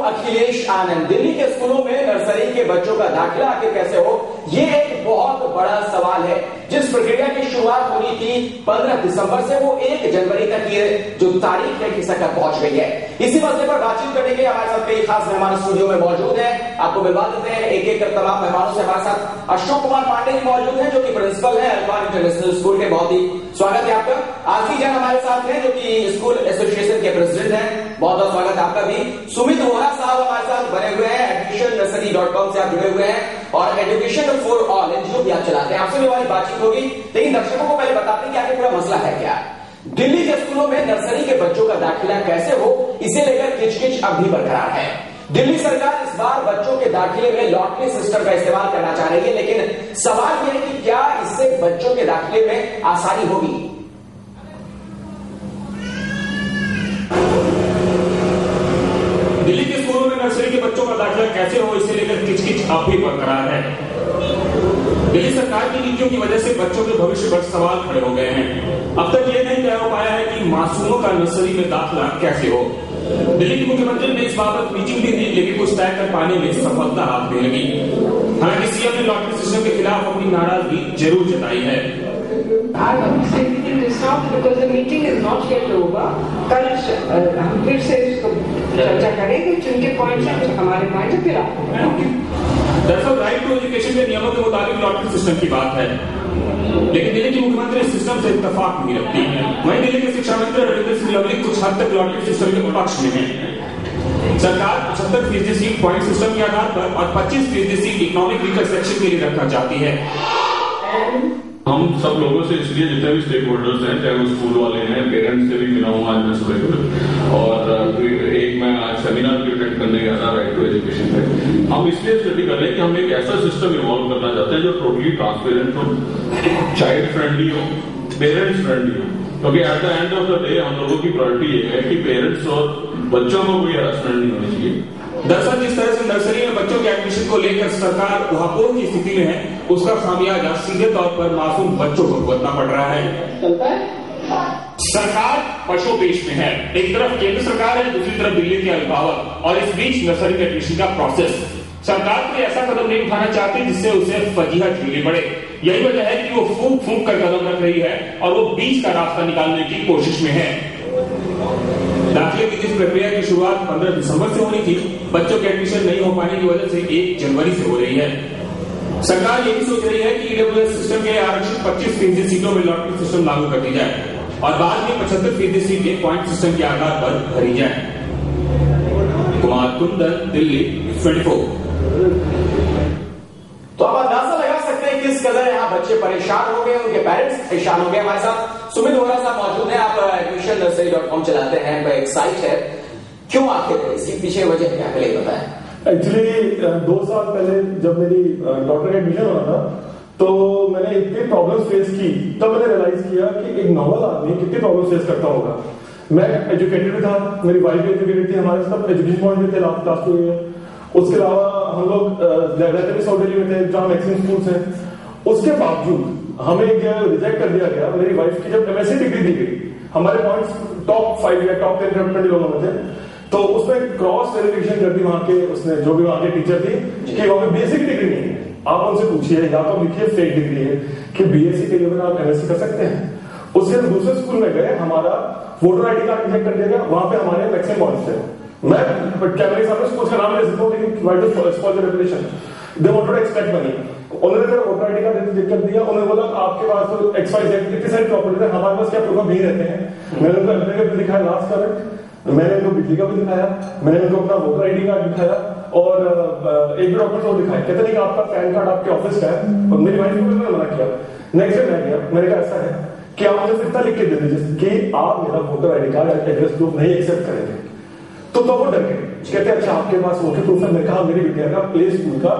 अखिलेश आनंद, दिल्ली के स्कूलों में नर्सरी के बच्चों का दाखिला आखिर कैसे हो, ये एक बहुत बड़ा सवाल है। जिस प्रक्रिया की शुरुआत होनी थी 15 दिसंबर से, वो 1 जनवरी तक ये जो तारीख है किस तक पहुंच गई है। इसी मसले पर बातचीत करने के लिए हमारे साथ कई खास मेहमान स्टूडियो में मौजूद हैं। आपको मिलवा देते हैं एक एक कर तमाम मेहमानों से। हमारे साथ अशोक कुमार पांडे जी मौजूद हैं, जो कि प्रिंसिपल है अल्फा इंटरनेशनल स्कूल के। बहुत ही स्वागत है आपका। आरती जैन हमारे साथ हैं, जो कि स्कूल एसोसिएशन के प्रेसिडेंट हैं। बहुत बहुत स्वागत है आपका भी। सुमित वोरा साहब हमारे साथ बने हुए हैं, admissionnursary.com से आप जुड़े हुए हैं, और एजुकेशन फॉर ऑल एनजीओ भी आप चलाते हैं। आपसे भी हमारी बातचीत होगी, लेकिन दर्शकों को पहले बताते हैं कि आगे पूरा मसला है क्या। दिल्ली के स्कूलों में नर्सरी के बच्चों का दाखिला कैसे हो, इसे लेकर किचकिच अब भी बरकरार है। दिल्ली सरकार इस बार बच्चों के दाखिले में लॉटरी सिस्टम का इस्तेमाल करना चाह रही है, लेकिन सवाल यह है कि क्या इससे बच्चों के दाखिले में आसानी होगी। दिल्ली के स्कूलों में नर्सरी के बच्चों का दाखिला कैसे हो, इसे लेकर किचकिच अब भी बरकरार है। दिल्ली सरकार की नीतियों की वजह से बच्चों के भविष्य पर सवाल खड़े हो गए हैं। अब तक यह नहीं तय हो पाया है कि मासूमों का नर्सरी में दाखिला कैसे हो। दिल्ली के मुख्यमंत्री ने इस बाबत मीटिंग भी दी, लेकिन कुछ तय कर पाने में सफलता हाथ नहीं लगी। हालांकि सीएम ने लॉटरी सिस्टम के खिलाफ अपनी नाराजगी जरूर जताई है। Because the meeting is not yet over. कल हम फिर से इसको चर्चा करेंगे, जिनके पॉइंट्स हमारे पॉइंट फिर दरअसल राइट टू एजुकेशन के नियमों के मुताबिक लॉटरी सिस्टम की बात है, लेकिन दिल्ली की मुख्यमंत्री इस सिस्टम से इत्तेफाक नहीं रखती। वहीं दिल्ली के शिक्षा मंत्री रविंद्र सिंह लवली कुछ हद तक लॉटरी सिस्टम के पक्ष में है। सरकार 75% सीट पॉइंट सिस्टम के आधार पर और 25% सीट इकोनॉमिक वीकर सेक्शन के लिए रखना चाहती है। हम सब लोगों से, इसलिए जितने भी स्टेक होल्डर्स हैं, चाहे वो स्कूल वाले हैं, पेरेंट्स से भी मिला हूँ आज मैं सुबह, और एक मैं आज सेमिनार भी अटेंड करने गया था राइट टू एजुकेशन पे। हम इसलिए स्टडी कर रहे हैं कि हम एक ऐसा सिस्टम इवॉल्व करना चाहते हैं जो टोटली ट्रांसपेरेंट हो, चाइल्ड फ्रेंडली हो, पेरेंट्स फ्रेंडली हो, क्योंकि at the end of the day हम लोगों की प्रायोरिटी ये है कि पेरेंट्स और बच्चों को कोई हरासमेंट नहीं होनी चाहिए। दरअसल जिस तरह से नर्सरी में बच्चों के एडमिशन को लेकर सरकार उहापोह की स्थिति में है, उसका खामियाजा सीधे तौर पर मासूम बच्चों को भुगतना पड़ रहा है। सरकार पशुपेश में है। एक तरफ केंद्र सरकार है, दूसरी तरफ दिल्ली के अभिभावक, और इस बीच नर्सरी के एडमिशन का प्रोसेस। सरकार कोई ऐसा कदम नहीं उठाना चाहती जिससे उसे फजीहत झेलनी पड़े। यही वजह है कि वो फूंक फूंक कर कदम रख रही है और वो बीच का रास्ता निकालने की कोशिश में है। दाखिले की जिस प्रक्रिया की शुरुआत 15 दिसंबर से होनी थी, बच्चों के एडमिशन नहीं हो पाने की वजह से 1 जनवरी से हो रही है। सरकार ये भी सोच रही है कि ईडब्ल्यूएस सिस्टम के आरक्षित 25% सीटों में लॉटरी सिस्टम लागू कर दी जाए और बाद में 75% सीटें पॉइंट सिस्टम के आधार पर भरी जाए। कुमार कुंदन, दिल्ली 24। तो आप अंदाजा लगा सकते हैं किस कदर यहाँ बच्चे परेशान हो गए, उनके पेरेंट्स परेशान हो गए। हमारे साथ सुमित वोरा साहब मौजूद हैं। आप admissionnursary.com चलाते हैं, एक साइट है। क्यों आखिर इसके पीछे वजह क्या, पहले बताएं। एक्चुअली 2 साल पहले जब मेरी डॉक्टर का एडमिशन हुआ था, तो मैंने इतनी प्रॉब्लम्स फेस की, तब मैंने रियलाइज किया कि एक नॉर्मल आदमी कितनी प्रॉब्लम फेस करता होगा। मैं एजुकेटेड भी था, मेरी वाइफ भी एजुकेटेड थी, हमारे सब एजुकेशन पॉइंट में थे लास्ट क्लास 2 में। उसके अलावा हम लोग रहते भी साउथ दिल्ली में थे, जहाँ मैक्सिमम स्कूल्स हैं। उसके बावजूद हमें रिजेक्ट कर दिया गया। मेरी वाइफ की जब एमएससी डिग्री दी गई, हमारे पॉइंट्स टॉप 5 या टॉप 10 20 लोगों में थे, तो उसमें क्रॉस वेरिफिकेशन कर दी वहां के, उसने जो भी वहां के टीचर थी, कि वहां पे बेसिक डिग्री नहीं है। आप उनसे पूछिए, या तो लिखिए फेक डिग्री है कि बीएससी के लेवल आप एमएससी कर सकते हैं। उसके दूसरे स्कूल में गए, हमारा वोटर आईडी कार्ड रिजेक्ट कर दिया गया, वहां पे हमारे मैक्सिमम पॉइंट्स थे। मैं कैमरे के सामने स्कूल का नाम ले सकता हूँ, लेकिन wide spoil reputation, they wanted to expect money. उन्होंने मेरा वोटर आईडी कार्ड रिजेक्ट कर दिया। उन्होंने बोला आपके पास तो XYZ कितनी सारी प्रॉपर्टी है, हमारे पास क्या प्रूफ नहीं रहते हैं। मैंने उनको अपने का दिखाया लास्ट का, मैंने उनको बिजली का भी दिखाया, मैंने उनको अपना वोटर आईडी कार्ड दिखाया, और एक भी डॉक्यूमेंट और दिखाया। कहते नहीं कि आपका पैन कार्ड आपके ऑफिस का है, और मेरी वाइफ को मैंने मना किया। नेक्स्ट डे मैं गया, मैंने कहा ऐसा है कि आप मुझे कितना लिख के दे दीजिए कि आप मेरा voter ID card address proof नहीं एक्सेप्ट करेंगे। तो वो डर गए, कहते अच्छा आपके पास वोटर प्रूफ है। मैंने कहा मेरी बिटिया का प्ले स्कूल का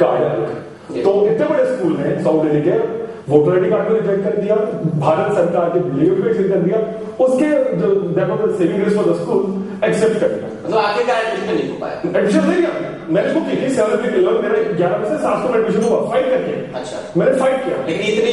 कार्ड है। तो इतने बड़े स्कूल में साउथ दिल्ली के वोटर आईडी कार्ड को रिजेक्ट कर दिया, भारत सरकार के बिल्डिंग को एक्सेप्ट कर दिया, उसके जो saving race for the school accept कर दिया। मतलब आखिरकार एडमिशन नहीं हो पाया। एडमिशन नहीं किया मैंने, इसको की 7 मेरे 11 में से 7 को एडमिशन हुआ फाइट करके। अच्छा, मैंने फाइट किया, लेकिन इतनी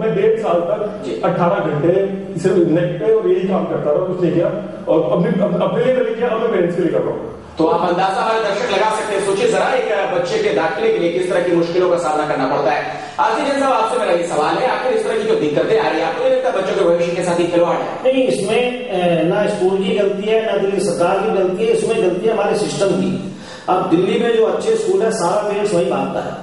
मैं मैं 1.5 साल तक 18 घंटे सिर्फ नेट पे और यही काम करता रहा, कुछ नहीं किया और अपने लिए नहीं किया, अब मैं पेरेंट्स के लिए कर रहा हूँ। तो आप अंदाजा हमारे दर्शक लगा सकते हैं। सोचिए जरा एक बच्चे के दाखिले के लिए किस तरह की मुश्किलों का सामना करना पड़ता है। आसिफ जैन साहब, आपसे मेरा ये सवाल है, आखिर इस तरह की जो दिक्कतें आ रही है, आपको नहीं लगता बच्चों के भविष्य के साथ ही खिलवाड़ है? नहीं, इसमें ना स्कूल की गलती है ना दिल्ली सरकार की गलती है, इसमें गलती है हमारे सिस्टम की। अब दिल्ली में जो अच्छे स्कूल है सारा पेरेंट्स वही मांगता है।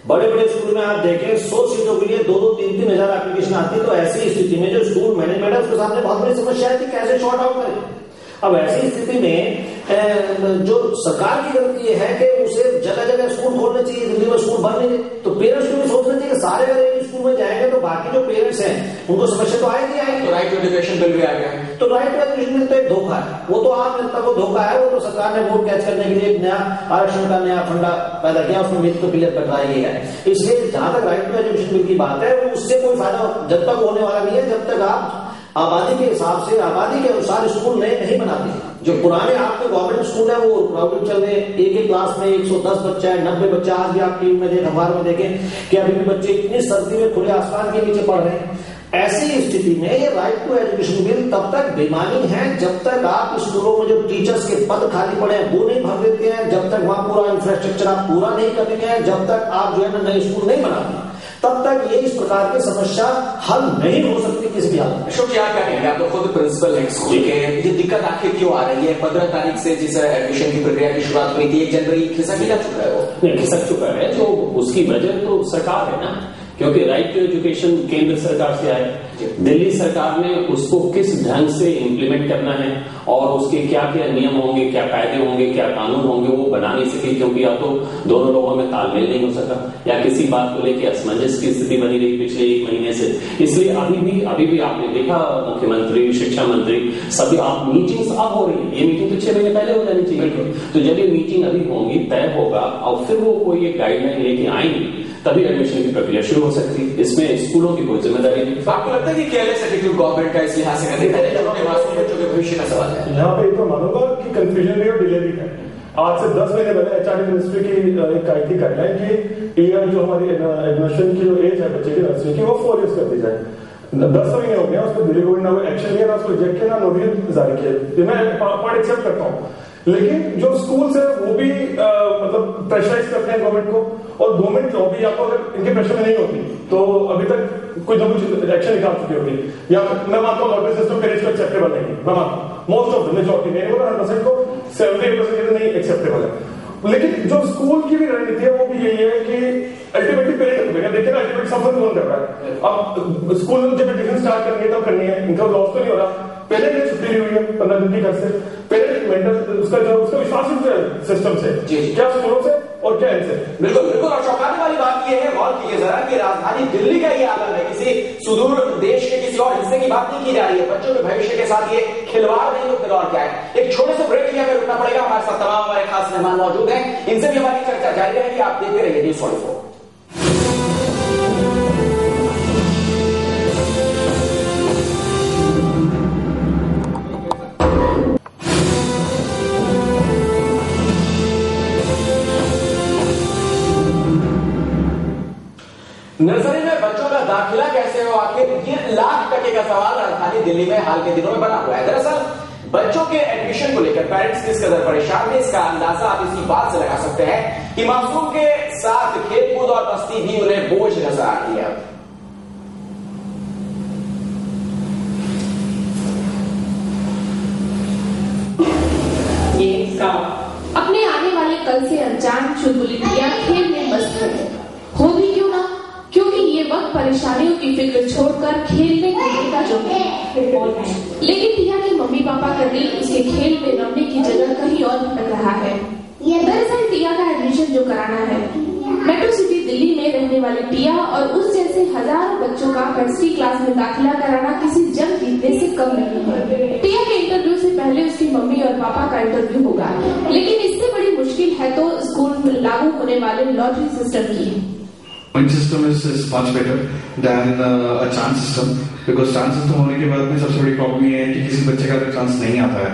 बड़े बड़े स्कूल में आप देखें 100 सीटों के लिए 2-2, 3-3 हजार एप्लीकेशन आती है। तो ऐसी स्थिति में जो स्कूल मैनेजमेंट है उसके सामने बहुत बड़ी समस्या है कि कैसे शॉर्ट आउट करें। अब ऐसी स्थिति में जो सरकार की गलती है कि उसे जगह जगह स्कूल खोलने चाहिए, दिल्ली में स्कूल बन नहीं, तो पेरेंट्स को भी सोचना चाहिए कि सारे अगर एक स्कूल में जाएंगे तो बाकी जो पेरेंट्स हैं उनको समस्या तो आएगी आएगी। तो राइट टू एजुकेशन बिल भी आ गया है। तो राइट टू एजुकेशन बिल तो एक धोखा है, वो तो आम जनता को धोखा है। वो तो सरकार ने वोट कैच करने के लिए एक नया आरक्षण का नया फंडा पैदा किया, उसमें मिथ तो क्लियर कर रहा है। इसलिए जहां तक राइट टू एजुकेशन बिल की बात है, वो उससे कोई फायदा जब तक होने वाला नहीं है जब तक आप आबादी के हिसाब से, आबादी के अनुसार स्कूल नए नहीं बनाते। जो पुराने आपके गवर्नमेंट स्कूल है वो क्राउडेड चल रहे हैं, एक क्लास में 110 बच्चा है, 90 बच्चा। आज भी आप टीवी में देखें, अखबार में देखें कि अभी भी बच्चे इतनी सर्दी में खुले आसमान के नीचे पढ़ रहे हैं। ऐसी स्थिति में ये राइट टू एजुकेशन बिल तब तक बेमानी है जब तक आप स्कूलों में जो टीचर्स के पद खाली पड़े हैं वो नहीं भर देते हैं, जब तक वहां पूरा इंफ्रास्ट्रक्चर आप पूरा नहीं करते हैं, जब तक आप जो है ना नए स्कूल नहीं बनाते, तब तक ये इस प्रकार की समस्या हल नहीं हो सकती किसी भी हालत में। अशोक जी, आप क्या कहेंगे? आप तो खुद प्रिंसिपल हैं स्कूल के, ये दिक्कत आखिर क्यों आ रही है? 15 तारीख से जिस एडमिशन की प्रक्रिया की शुरुआत हुई थी, 1 जनवरी खिसक ही जा चुका है। वो नहीं खिसक चुका है, जो उसकी वजह तो सरकार है ना, क्योंकि राइट टू एजुकेशन केंद्र सरकार से आए, दिल्ली सरकार ने उसको किस ढंग से इम्प्लीमेंट करना है और उसके क्या क्या नियम होंगे, क्या कायदे होंगे, क्या कानून होंगे, वो बना नहीं सकी, क्योंकि या तो दोनों लोगों में तालमेल नहीं हो सका या किसी बात को लेकर असमंजस की स्थिति बनी रही पिछले 1 महीने से। इसलिए अभी भी आपने देखा मुख्यमंत्री, शिक्षा मंत्री, सभी आप मीटिंग्स अब हो रही है। ये मीटिंग तो 6 महीने पहले हो जानी चाहिए। तो जब ये मीटिंग अभी होंगी, तय होगा और फिर वो कोई एक गाइडलाइन लेके आएंगी, तभी एडमिशन की प्रक्रिया शुरू हो सकती है। इसमें स्कूलों की कोई जिम्मेदारी नहीं। आपको लगता है कि केयरलेस एटीट्यूड गवर्नमेंट का इस लिहाज से करने का बच्चों के भविष्य का सवाल है? यहाँ पे तो मानूंगा कि कंफ्यूजन भी और डिले भी है। आज से 10 महीने पहले एचआरडी मिनिस्ट्री की एक आई थी गाइडलाइन की ईयर जो हमारी एडमिशन की जो एज है बच्चे की नर्सरी की, वो 4 years कर दी जाए। 10 महीने हो गया, उसको दिल्ली बोर्ड ना एक्शन लिया, ना उसको रिजेक्ट किया, ना नोटिस जारी किया। मैं पार्ट एक्सेप्ट करता हूँ, लेकिन जो स्कूल्स है वो भी मतलब प्रेशराइज करते हैं गवर्नमेंट को, और गवर्नमेंट जो भी आपको अगर इनके प्रेशर में नहीं होती तो अभी तक कुछ ना कुछ एक्शन निकाल चुकी होती। या मैं मानता हूँ लॉटरी सिस्टम पेरेंट्स को एक्सेप्टेबल नहीं, मैं मानता हूँ मोस्ट ऑफ द मेजॉरिटी नहीं बोला 100% को 70% नहीं एक्सेप्टेबल है। लेकिन जो स्कूल की भी रणनीति है वो भी यही है कि अल्टीमेटली पेरेंट देखिए ना, अल्टीमेटली सफर कौन कर रहा है। अब स्कूल में जब एडमिशन स्टार्ट करनी है तब करनी है, इनका लॉस तो नहीं हो रहा। पहले दिन छुट्टी ली हुई है 15 दिन की घर से, पेरेंट मेंटल उसका विश्वास सिस्टम से, क्या स्कूलों से और क्या इनसे। बिल्कुल बिल्कुल। और चौंकाने वाली बात यह है, गौर कीजिए जरा कि राजधानी दिल्ली का ये आलम है, किसी सुदूर देश के किसी और हिस्से की बात नहीं की जा रही है। बच्चों के भविष्य के साथ ये खिलवाड़ नहीं, तो फिर और क्या है। एक छोटे से ब्रेक लिया कर रुकना पड़ेगा। हमारे साथ तमाम हमारे खास मेहमान मौजूद हैं, इनसे भी हमारी चर्चा जारी रहेगी। आप देखते रहिए न्यूज़ 44। नर्सरी में बच्चों का दाखिला कैसे हो, आखिर ये लाख टके का सवाल राजधानी दिल्ली में हाल के दिनों में बना हुआ है। दरअसल बच्चों के एडमिशन को लेकर पेरेंट्स किस कदर परेशान है, इसका अंदाजा आप इसी बात से लगा सकते हैं कि मासूम के साथ खेलकूद और मस्ती भी उन्हें बोझ नजर आती है। अपने आने वाले कल से अनजान चुलबुली टिया खेल में मस्त है। हो भी क्यों ना, क्योंकि ये वक्त परेशानियों की फिक्र छोड़कर खेलने कूदने का जो है। लेकिन टिया के मम्मी पापा का दिल उसके खेल में रमने की जगह कहीं और भटक रहा है। दरअसल टिया का एडमिशन जो कराना है, मेट्रो सिटी दिल्ली में रहने वाली टिया और उस जैसे हजारों बच्चों का नर्सरी क्लास में दाखिला कराना किसी जंग जीतने से कम नहीं है। टिया के इंटरव्यू से पहले उसकी मम्मी और पापा का इंटरव्यू होगा, लेकिन इससे बड़ी मुश्किल है तो स्कूल में लागू होने वाले लॉटरी सिस्टम की। Point system is much better than a chance system, because chance system होने के बाद में सबसे बड़ी प्रॉब्लम ये है कि किसी बच्चे का अगर चांस नहीं आता है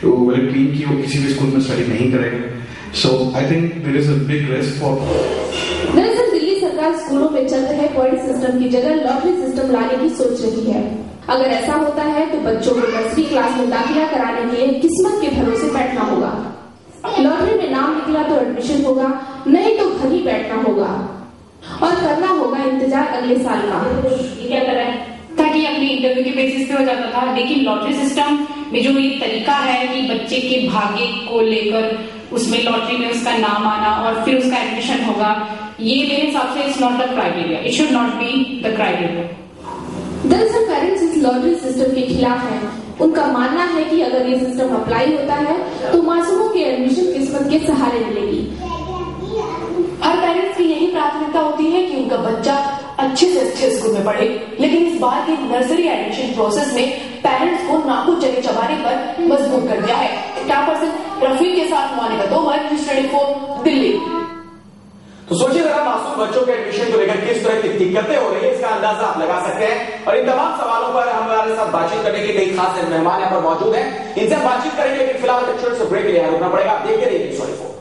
तो वो मीन कि वो किसी भी स्कूल में स्टडी नहीं करेगा। So I think there is a big risk for। दरअसल दिल्ली सरकार सरकार स्कूलों में चल रहे पॉइंट सिस्टम की जगह लॉटरी सिस्टम लाने की सोच रही है। अगर ऐसा होता है तो बच्चों को नर्सरी क्लास में दाखिला कराने के लिए किस्मत के भरोसे बैठना होगा। लॉटरी में नाम निकला तो एडमिशन होगा, नहीं तो घर ही बैठना होगा और करना होगा इंतजार अगले साल का। ये क्या कर रहा है? ताकि अपनी इंटरव्यू के बेसिस पे हो जाता था, लेकिन लॉटरी सिस्टम में जो ये तरीका है कि बच्चे के भाग्य को लेकर उसमें लॉटरी में उसका नाम आना और फिर उसका एडमिशन होगा, ये मेरे हिसाब से it's not the criteria, it should not be the criteria. दरअसल पेरेंट्स इस लॉटरी सिस्टम के खिलाफ हैं। उनका मानना है कि अगर ये सिस्टम अप्लाई होता है तो मासूमों की एडमिशन किस्मत के सहारे मिलेगी। हर पेरेंट्स की यही प्राथमिकता होती है कि उनका बच्चा अच्छे से अच्छे स्कूल में पढ़े, लेकिन इस बार के नर्सरी एडमिशन प्रोसेस में पेरेंट्स को नाकू चले चबाने पर मजबूर कर दिया है। क्या पर्सन रफीक के साथ हुआ का 2 न्यूज़ 24 दिल्ली। तो सोचिए जरा मासूम बच्चों के एडमिशन को लेकर किस तरह की दिक्कतें हो रही है, इसका अंदाजा आप लगा सकते हैं। और इन तमाम सवालों पर हमारे साथ बातचीत करने के लिए कई खास मेहमान यहाँ पर मौजूद हैं, इनसे बातचीत करेंगे। लेकिन फिलहाल एक छोटे से ब्रेक के लिए रुकना पड़ेगा। आप देखते रहिए न्यूज़ 24।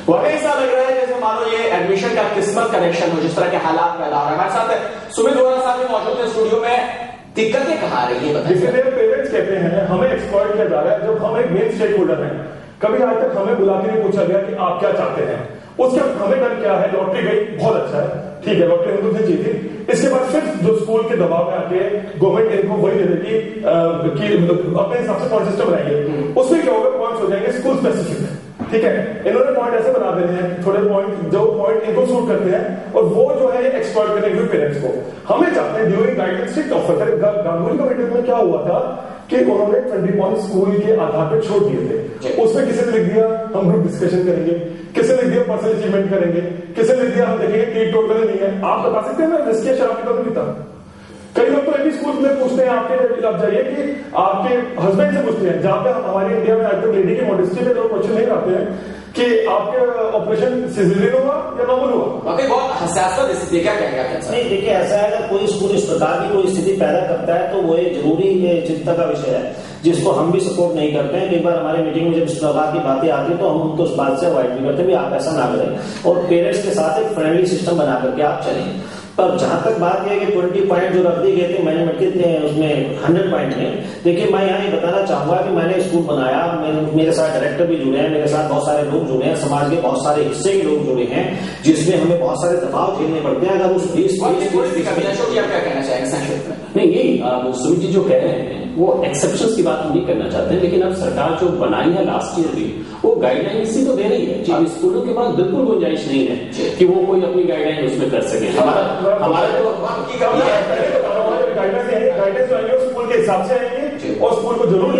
वाकई ऐसा लग रहा है जैसे मानो ये एडमिशन का किस्मत कनेक्शन हो, जिस तरह के हालात पैदा हो रहे हैं। हमारे साथ सुमित वोरा साहब भी मौजूद है स्टूडियो में। दिक्कतें कहाँ आ रही है बताइए। पेरेंट्स कहते हैं हमें एक्सप्लॉइट किया जा रहा है। जब हम एक मेन स्टेक होल्डर हैं, कभी आज तक हमें बुला के नहीं पूछा गया कि आप क्या चाहते हैं। उसके बाद हमें डर क्या है, लॉटरी गई, बहुत अच्छा है, ठीक है, लॉटरी हमको से चाहिए थी। इसके बाद फिर जो स्कूल के दबाव में आके गवर्नमेंट इनको वही दे देगी कि अपने हिसाब से पॉइंट सिस्टम बनाएंगे। उसमें क्या होगा, पॉइंट्स हो जाएंगे स्कूल स्पेसिफिक, ठीक है। इन्होंने पॉइंट ऐसे बना देने हैं, थोड़े पॉइंट जो पॉइंट इनको सूट करते हैं, और वो जो है एक्सप्लॉइट करेंगे पेरेंट्स को। हमें चाहते हैं during guidance strict offer. Ganguly committee में क्या हुआ था कि उन्होंने 20 पॉइंट स्कूल के आधार पर छोड़ दिए थे। उसमें किसी ने लिख दिया हम ग्रुप डिस्कशन करेंगे, किसी ने लिख दिया पर्सनल अचीवमेंट करेंगे, किसी ने लिख दिया हम देखेंगे टीट टोटल नहीं है। आप बता सकते हैं ना रिस्क शराब कितना पीता। कई लोग तो ऐसी स्कूल में पूछते हैं, आपके आप जाइए कि आपके हस्बैंड से पूछते हैं, जहां पे हमारे इंडिया में आज तक लेडी की मॉडेस्टी पे लोग क्वेश्चन नहीं आते हैं कि आपके ऑपरेशन सिजेरियन हुआ या नॉर्मल हुआ। बाकी बहुत हसास स्थिति, क्या कहेंगे? नहीं, देखिए ऐसा है, अगर कोई स्कूल इस प्रकार की कोई स्थिति पैदा करता है तो वो एक जरूरी चिंता का विषय है, जिसको हम भी सपोर्ट नहीं करते हैं। कई बार हमारे मीटिंग में जब इस प्रकार की बातें आती है तो हम उनको उस बात से अवॉइड भी करते हैं, भी आप ऐसा ना करें, और पेरेंट्स के साथ एक फ्रेंडली सिस्टम बना करके आप चलें। पर जहां तक बात है कि 20 पॉइंट जो रख दिए गए थे मैनेजमेंट के, उसमें 100 पॉइंट है। देखिए मैं यहाँ ये बताना चाहूंगा कि मैंने स्कूल बनाया, मेरे साथ डायरेक्टर भी जुड़े हैं, मेरे साथ बहुत सारे लोग जुड़े हैं, समाज के बहुत सारे हिस्से के लोग जुड़े हैं, जिसमें हमें बहुत सारे दबाव झेलने पड़ते हैं। अगर उस क्या कहना चाहेंगे? नहीं, यही सुमित जी जो कह रहे हैं वो एक्सेप्शंस की बात हम नहीं करना चाहते हैं, लेकिन अब सरकार जो बनाई है लास्ट ईयर भी, वो गाइडलाइन इसी तो दे रही है। अब स्कूलों के पास बिल्कुल गुंजाइश नहीं है कि वो कोई अपनी गाइडलाइन उसमें कर सके। हमारा तो गाइडेंस स्कूल के हिसाब से आएंगे और स्कूल को जरूर